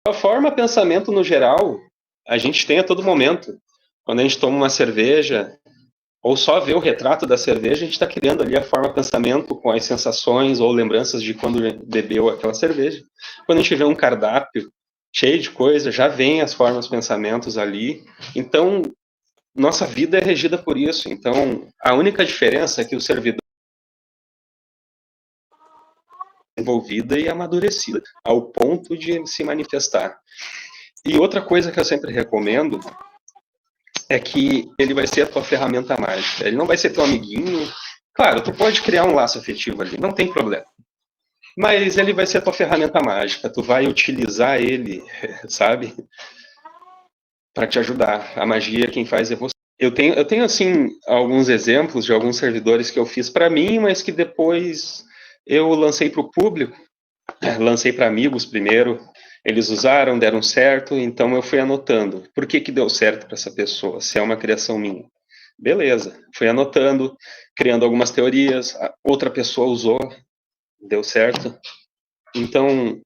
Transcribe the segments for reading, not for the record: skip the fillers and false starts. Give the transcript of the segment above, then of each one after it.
A forma pensamento no geral, a gente tem a todo momento. Quando a gente toma uma cerveja, ou só vê o retrato da cerveja, a gente está criando ali a forma pensamento com as sensações ou lembranças de quando bebeu aquela cerveja. Quando a gente vê um cardápio cheio de coisa, já vem as formas pensamentos ali. Então, nossa vida é regida por isso. Então, a única diferença é que o servidor é envolvida e amadurecida, ao ponto de se manifestar. E outra coisa que eu sempre recomendo é que ele vai ser a tua ferramenta mágica. Ele não vai ser teu amiguinho. Claro, tu pode criar um laço afetivo ali, não tem problema. Mas ele vai ser a tua ferramenta mágica. Tu vai utilizar ele, sabe? Para te ajudar. A magia quem faz é você. Eu tenho assim alguns exemplos de alguns servidores que eu fiz para mim, mas que depois eu lancei para o público, lancei para amigos primeiro. Eles usaram, deram certo, então eu fui anotando. Por que deu certo para essa pessoa? Se é uma criação minha. Beleza, fui anotando, criando algumas teorias. Outra pessoa usou, deu certo. Então,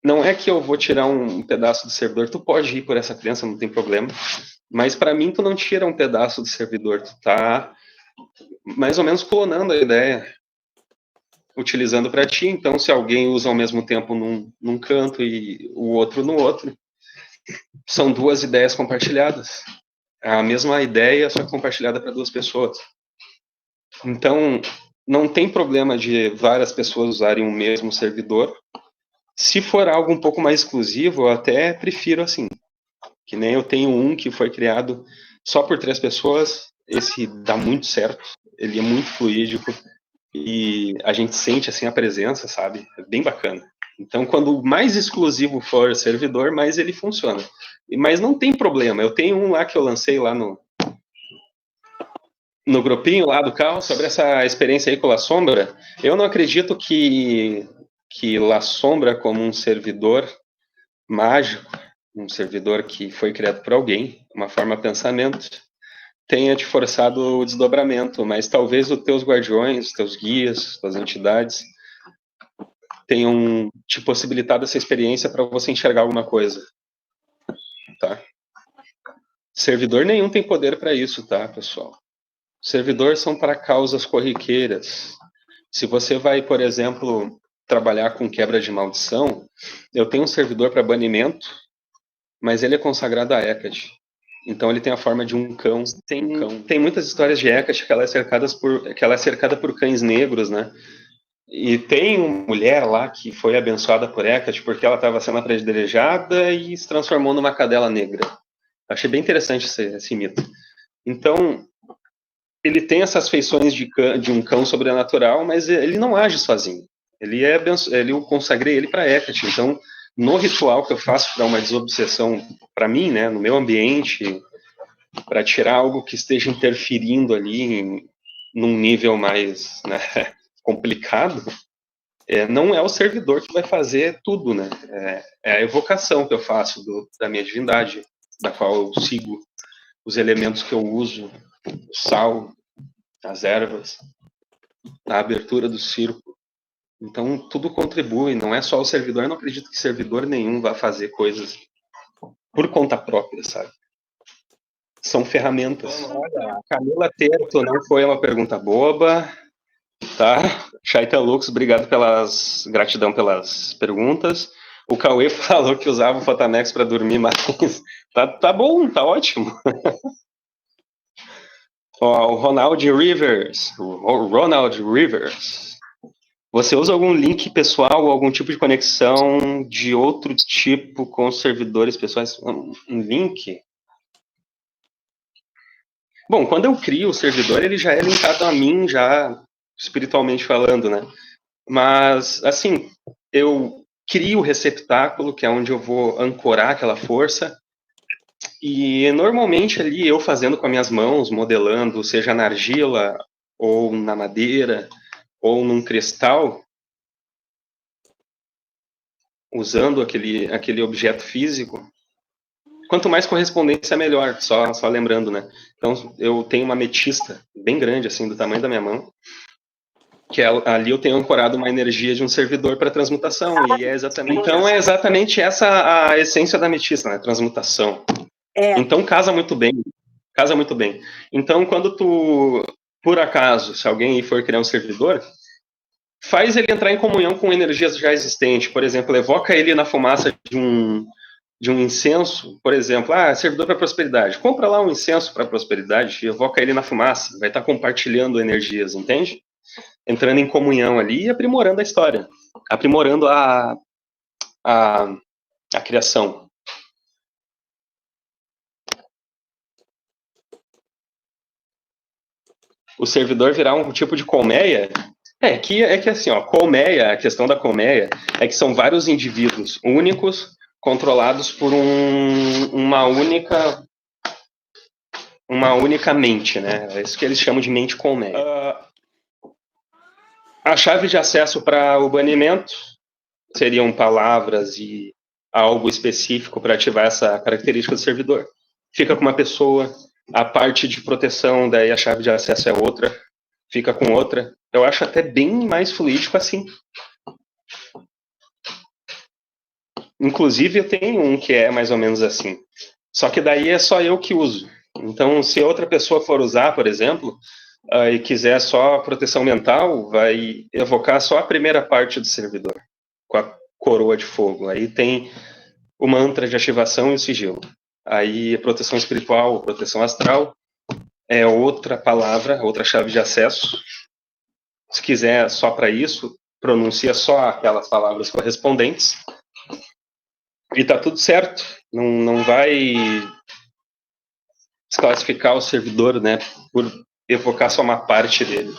não é que eu vou tirar um pedaço do servidor. Tu pode ir por essa crença, não tem problema. Mas para mim, tu não tira um pedaço do servidor. Tu tá mais ou menos clonando a ideia, utilizando para ti. Então, se alguém usa ao mesmo tempo num canto e o outro no outro, são duas ideias compartilhadas. É a mesma ideia, só que compartilhada para duas pessoas. Então, não tem problema de várias pessoas usarem o mesmo servidor. Se for algo um pouco mais exclusivo, eu até prefiro assim. Que nem eu tenho um que foi criado só por 3 pessoas. Esse dá muito certo. Ele é muito fluídico. E a gente sente assim a presença, sabe? É bem bacana. Então, quando mais exclusivo for o servidor, mais ele funciona. Mas não tem problema. Eu tenho um lá que eu lancei lá no grupinho lá do Cal sobre essa experiência aí com La Sombra. Eu não acredito que La Sombra, como um servidor mágico, um servidor que foi criado por alguém, uma forma de pensamento, tenha te forçado o desdobramento, mas talvez os teus guardiões, os teus guias, as entidades tenham te possibilitado essa experiência para você enxergar alguma coisa, tá? Servidor nenhum tem poder para isso, tá, pessoal? Servidores são para causas corriqueiras. Se você vai, por exemplo, trabalhar com quebra de maldição, eu tenho um servidor para banimento, mas ele é consagrado a Hecate. Então ele tem a forma de um cão. Tem muitas histórias de Hecate que ela é cercada por cães negros, né? E tem uma mulher lá que foi abençoada por Hecate porque ela estava sendo apedrejada e se transformou numa cadela negra. Achei bem interessante esse mito. Então, ele tem essas feições de um cão sobrenatural, mas ele não age sozinho. Eu consagrei ele para Hecate. Então, no ritual que eu faço para uma desobsessão para mim, né, no meu ambiente, para tirar algo que esteja interferindo ali num nível mais, né, complicado, não é o servidor que vai fazer tudo, né? É a evocação que eu faço da minha divindade, da qual eu sigo os elementos que eu uso, o sal, as ervas, a abertura do círculo. Então, tudo contribui, não é só o servidor. Eu não acredito que servidor nenhum vá fazer coisas por conta própria, sabe? São ferramentas. Olha, Camila Terto não foi uma pergunta boba, tá? Chaita Lux, obrigado gratidão pelas perguntas. O Cauê falou que usava o Fotamex para dormir, mas tá bom, tá ótimo. Ó, o Ronald Rivers, você usa algum link pessoal ou algum tipo de conexão de outro tipo com os servidores pessoais? Um link? Bom, quando eu crio o servidor, ele já é linkado a mim, já espiritualmente falando, né? Mas, assim, eu crio o receptáculo, que é onde eu vou ancorar aquela força, e normalmente ali eu fazendo com as minhas mãos, modelando, seja na argila, ou na madeira, ou num cristal, usando aquele objeto físico, quanto mais correspondência, melhor, só lembrando, né? Então, eu tenho uma ametista bem grande, assim, do tamanho da minha mão, ali eu tenho ancorado uma energia de um servidor para transmutação, e é exatamente essa a essência da ametista, né? Transmutação. Então casa muito bem. Então, quando tu, por acaso, se alguém for criar um servidor, faz ele entrar em comunhão com energias já existentes. Por exemplo, evoca ele na fumaça de um incenso, por exemplo, servidor para prosperidade. Compra lá um incenso para prosperidade e evoca ele na fumaça. Vai estar compartilhando energias, entende? Entrando em comunhão ali e aprimorando a história. Aprimorando a criação. O servidor virar um tipo de colmeia. É que assim, ó, colmeia, a questão da colmeia é que são vários indivíduos únicos controlados por uma única mente, né? É isso que eles chamam de mente colmeia. A chave de acesso para o banimento seriam palavras e algo específico para ativar essa característica do servidor. Fica com uma pessoa, a parte de proteção, daí a chave de acesso é outra, fica com outra. Eu acho até bem mais fluídico assim. Inclusive, eu tenho um que é mais ou menos assim. Só que daí é só eu que uso. Então, se outra pessoa for usar, por exemplo, e quiser só proteção mental, vai evocar só a primeira parte do servidor, com a coroa de fogo. Aí tem o mantra de ativação e o sigilo. Aí, proteção espiritual, proteção astral, é outra palavra, outra chave de acesso. Se quiser só para isso, pronuncia só aquelas palavras correspondentes. E tá tudo certo. Não vai desclassificar o servidor, né, por evocar só uma parte dele.